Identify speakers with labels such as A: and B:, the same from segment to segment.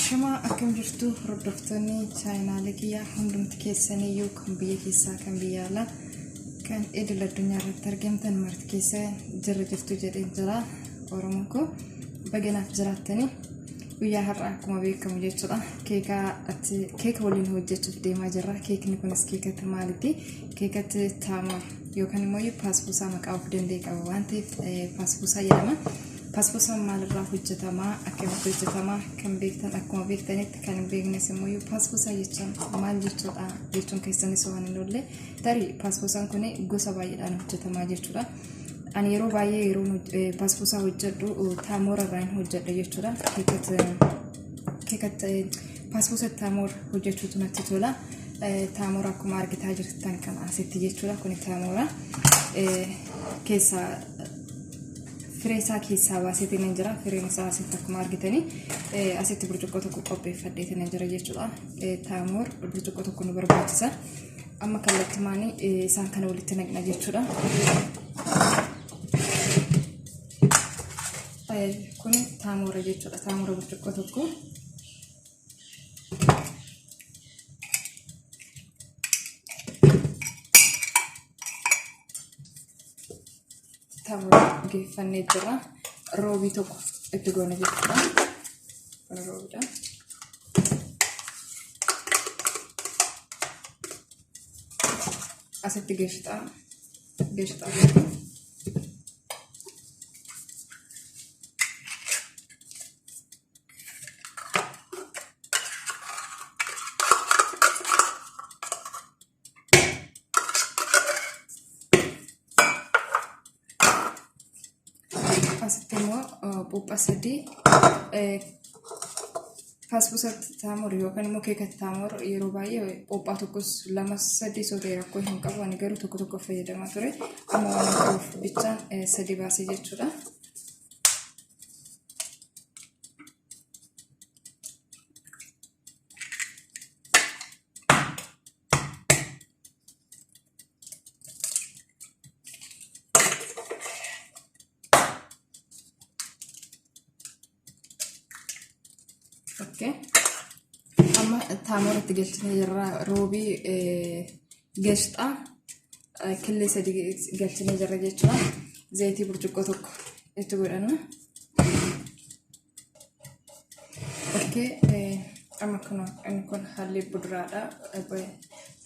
A: Ashama akkam jirtu hordoftoonni chaayinaalee kiyyaa hundumti keessaniyyuu kan biyya keessaa kan biyya alaa kan idil addunyaa irratti argamtan marti keessa jirtu jedheen jira Oromoon ko baganaaf jiraattanii guyyaa har'aa akkuma beekamu jechuudha keeka waliin hojjechuuf deemaa jirra. Keekni kunis keekatti maalitti keekatti taamur yookaan immoo paaspuusaa maqaa of danda'e qaba waan ta'eef paaspuusaa jedhama. Paaspuusaan maalirraa hojjetama akkamitti hojjetama kan beektan akkuma beektanitti kan hin beeknes immoo paaspuusaa jechuun maal jechuudha jechuun keessanis waan hin oolle tarii paaspuusaan kun gosa baay'eedhaan hojjetama jechuudha. Ani yeroo baay'ee yeroo paaspuusaa hojjedhu taamurarraa hojjedha jechuudha. Keekatti paaspuusa taamur hojjechuutu natti tola. Taamur akkuma argitaa jirtan kan asitti jechuudha. Kun taamura keessaa Firesa keessaa baaseetiin jira. Fireen isaa asitti akkuma argitanii asitti burcuqqoo tokko qopheeffadheetiin jira jechuudha. Taamur burcuqqoo tokko nu barbaachisa. Amma kallattimaanii isaan kana walitti naqna jechuudha. Kun taamura jechuudha. Taamura burcuqqoo tokko taamura geeffannee jira. Roobii tokko itti goona jechuudha. Roobiidha. Asitti geeshixaa. Asitimo puppasadi paaspuusa taamur yookaan immoo keekatti taamur yeroo baay'ee puphaa tokkos lama sadii sootee rakkoo hin qabu ani garuu tokko fayyadamaa ture amma waan ta'uuf bichaan sadii baasee jechuudha. Okay. Amma taamuratti galchine jirra. Roobii geeshxaa killee sadii galchine jirra jechuudha. Zayitii burcuqqoo tokko itti godhanna. Okay. Amma kun haalli buduraadha.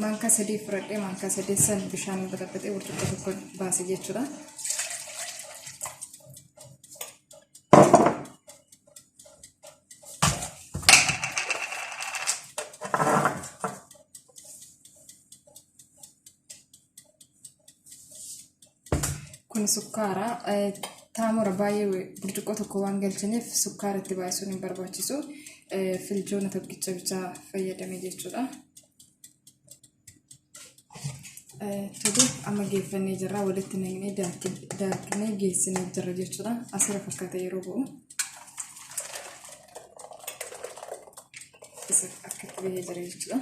A: Maankaa sadii fudhadhee maankaa sadeessan bishaan batabatee burcuqqoo tokko baase jechuudha. Kun sukkaara taamura baay'ee burcuqqoo tokko waan galchaniif sukkaara itti baay'isuun hin barbaachisu. Filjoona tokkicha bichaa fayyadame jechuudha. Tole amma geeffannee jirra. Walitti naqnee daaknee geessinee jirra jechuudha. Asirra fakkaata yeroo bu'u. Isa akkatti bahee jira jechuudha.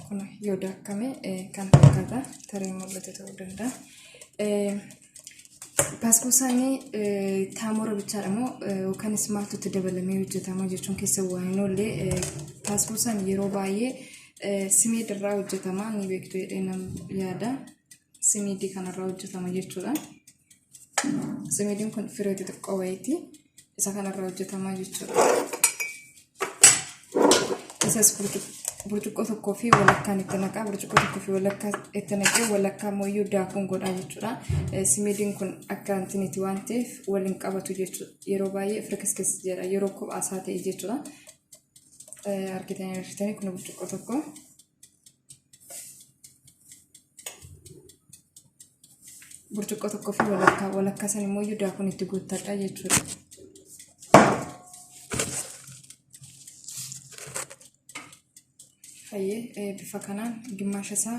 A: Kun yoo daakkame kan fakkaata taree mul'ate ta'uu danda'a. Paaspuusaan taamura bichaadha moo yookaan maaltu dabalamee hojjetama jechuun keessa waan hin oolle paaspuusaan yeroo baay'ee simiidii irraa hojjetama ni beektu jedhee nam yaada. Simiidii kanarraa hojjetama jechuudha. Simiidiin kun firee xixiqqoo wayiiti. Isa kanarraa hojjetama jechuudha. Isas burcuqqoo tokkoo fi walakkaan itti naqaa. Burcuqqoo tokkoo fi walakkaa itti naqee walakkaa mooyyuu daakuun godhaa jechuudha. Simiidiin kun akka antiniiti waan ta'eef waliin qabatu jechuudha. Yeroo baay'ee firkiskis jedha. Yeroo kophaasaa ta'e jechuudha. Argitanii kun burcuqqoo tokko. Burcuqqoo tokkoo fi walakkaa san mooyyuu daakuun itti guuttadha jechuudha. Bifa kanaan gimmaasha isaa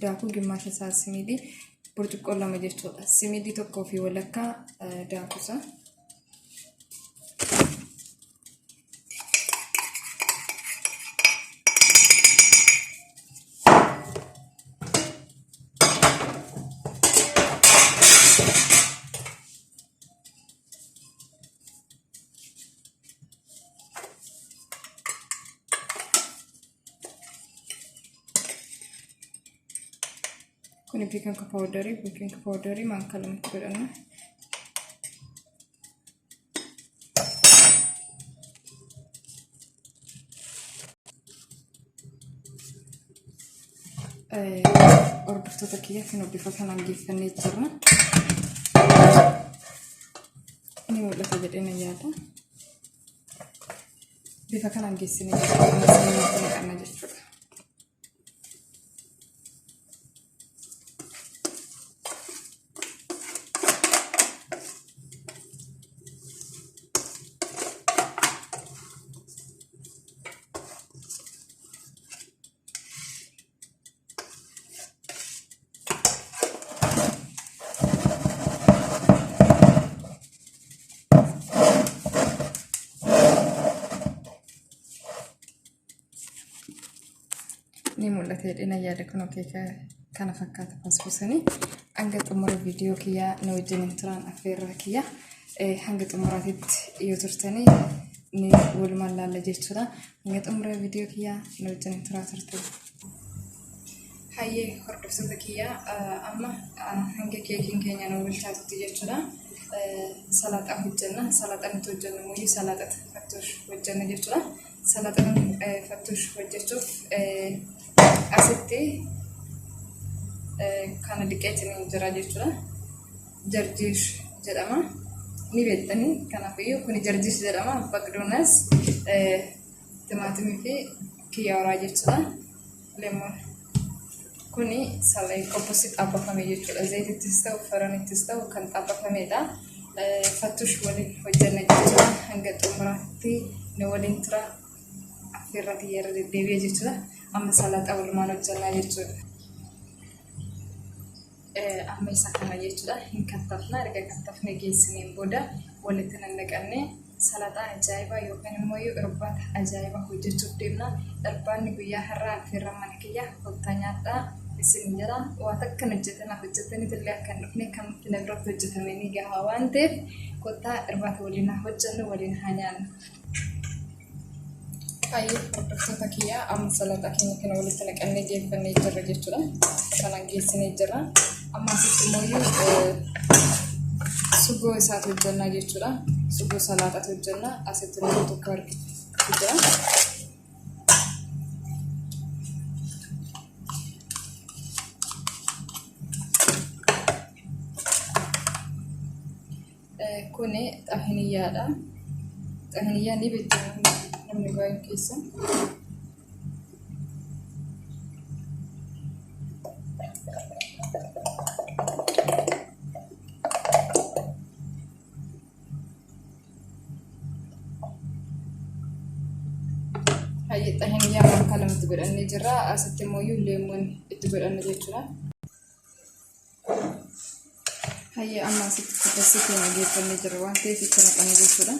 A: daakuu gimmaasha isaa simiidii burcuqqoo lama jechuudha. Simiidii tokkoo fi walakkaa daakuusa. Kuni baking powderii maanka lamatti godhanna. Hordoftoota kiyya kan bifa kanaan geeffannee jirra. Ni mul'ata jedhee yaada. Bifa kanaan geessinee jirra jechuudha. Ni mul'ata jedhee yaada kun kana fakkaata fasfusanii hanga xumura viidiyoo kiyyaa na wajjin turaan affeerraa kiyya hanga xumuraatitti yoo turtanii ni walumaan laalla jechuudha. Hanga xumura viidiyoo kiyyaa na wajjin turaa turte. Hayyee hordoftoota kiyyaa amma hanga keekiin keenya nu bilchaatutti jechuudha. Salaaxaa hojjenna. Salaaxaan nuti hojjennu immoo salaaxaa fattuush hojjenna jechuudha. Salaaxaan fattuush hojjechuuf asitti kana dhiqeetiin jira jechuudha. Jarjiish jedhama. Ni beektanii kanaafiyyuu kuni jarjiish jedhama. Baqduunas timaatimii fi kiyyaaraa jechuudha. Leemoon kuni qophoositti xaabbafame jechuudha. Zayitittis ta'u faranittis ta'u kan xaabbafameedha. Fattuush waliin hojjenna jechuudha. Hanga xumuraatti nu waliin tura affeerratti yeroo deddeebi'e jechuudha. Amma salaaxaa walumaan hojjennaa jechuudha. Amma isa kana jechuudha. Hin kattafna. Erga kattafnee geessineen booda walitti nannaqannee salaaxaa ajaa'ibaa yookaan immoo irbaata ajaa'ibaa hojjechuuf deemna. Irbaanni guyyaa har'aa affeerraa mana kiyya kottaa nyaadhaa isin jira. Waan akka hojjetaniif illee akka hin dhufne kan na biratti hojjetamee ni gahaa waan ta'eef kottaa irbaata waliin hojjennu waliin haa nyaannu. Hayyee hordoftoota kiyyaa amma salaaxaa keenya kana walitti naqannee geeffannee jirra jechuudha. Kanaan geessinee jirra. Amma asitti immoo sugoo isaatu hojjennaa jechuudha. Sugoo salaaxaatu hojjenna. Asitti immoo tokko argitu jira. Kuni xahiniyyaadha. Xahiniyyaa ni beekama. Namni baay'een keessa. Hayyee xahiniyyaa maanka lamatti godhannee jirra. Asitti immoo leemoon itti godhanna jechuudha. Hayyee amma asitti kobbasii keenya geeffannee jirra waan ta'eef itti naqannee jechuudha.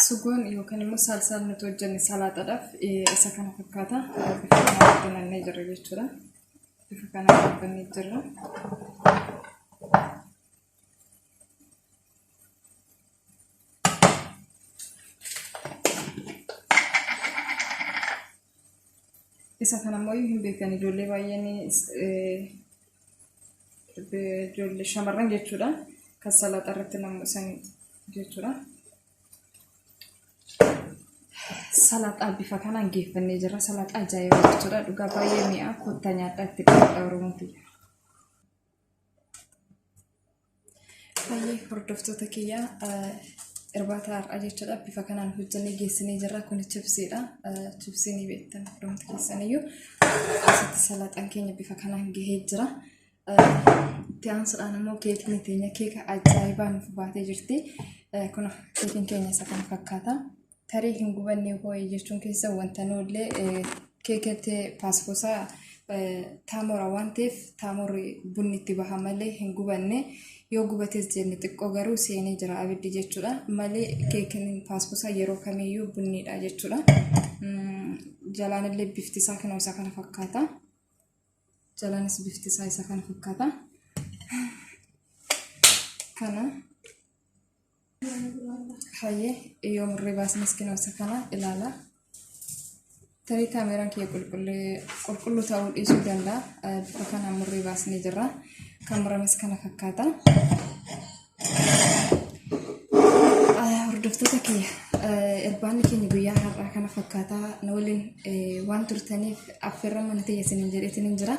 A: Sugoon yookaan immoo saalsaan nuti hojjenne salaaxaadhaaf isa kana fakkaata. Bifa kanaan hojjennee jirra jechuudha. Bifa kanaan hojjennee jirra. Isa kana immoo hin beekan ijoollee baay'een ijoollee shamarran jechuudha. Kan salaaxaa irratti namoota jechuudha. Salaaxaa bifa kanaan geeffannee jirra. Salaaxaa ajaa'ibaa jechuudha. Dhugaa baay'ee mi'aa kottaa nyaadhaa itti dhaqaa Oromooti. Hayyee hordoftoota kiyyaa irbaata har'aa jechuudha. Bifa kanaan hojjennee geessinee jirra. Kun chipsiidha. Chipsii ni beektan Oromooti keessaniyyuu. Asitti salaaxaan keenya bifa kanaan gahee jira. Itti aansuudhaan immoo keekni keenya keeka ajaa'ibaa nuuf baatee jirti. Kun keekiin keenya isa kana fakkaata. tarii hin gubanne hoo jechuun keessa wanta nollee keekete paasposa taamora waan ta'eef taamorri bunni itti baha malee hin gubanne yoo gubates jenne xiqqoo garuu seenee jira abiddi jechuudha malee keekin paasposa yeroo kamiyyuu bunniidha jechuudha jalaan illee bifti isaa kana isa kana fakkaata jalaanis bifti isaa isa kana fakkaata kana haye yoo murree baasnes kana isa kana ilaala tarii kaameraan kiyya qulqulluu ta'uu dhiisuu danda'a kana murree baasnee jirra kan murames kana fakkaata hordoftoota kiyya irbaanni keenya guyyaa har'aa kana fakkaata na waliin waan turtaniif affeerra mana ta'e isiniin jedheetiin jira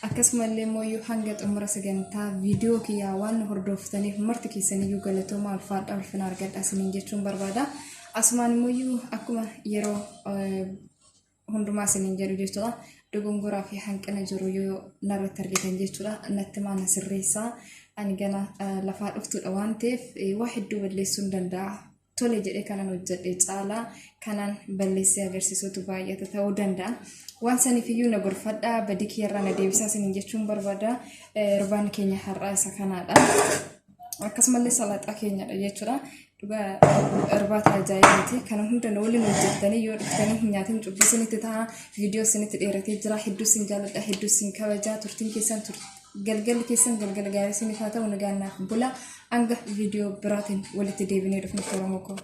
A: akkasumallee mooyyuu hanga xumura sagantaa viidiyoo kiyyaa waan hordoftaniif marti keessaniyyuu galatooma alfaadha ulfina argadha isiniin jechuun barbaada asumaan mooyyuu akkuma yeroo hundumaa isiniin jedhu jechuudha dogongoraa fi hanqina jiru yoo narratti argitan jechuudha natti maana sirreessaa ani gana lafaa dhuftuudha waan ta'eef waa hedduu balleessuu hin danda'a tole jedhee kanan hojjedhe caalaa kanan balleessee agarsiisuutu baay'ata ta'uu danda'a waan saniifiyyuu na gorfadhaa badii kiyyarraa na deebisaa isiniin jechuun barbaada irbaanni keenya har'aa isa kanaadha akkasumallee salaaxaa keenyadha jechuudha dhugaa irbaata ajaa'ibaati kana hunda na waliin hojjettanii yoo dhuftanii hin nyaatin cubbii isinitti ta'a viidiyoo isinitti dheeratee jira hedduu isin jaalladha hedduu isin kabajaa turtiin keessan galgalli keessan galgala gaarii isiniif haa ta'u nagaannaaf bula hanga viidiyoo biraatiin walitti deebinee dhufnu Oromoo koo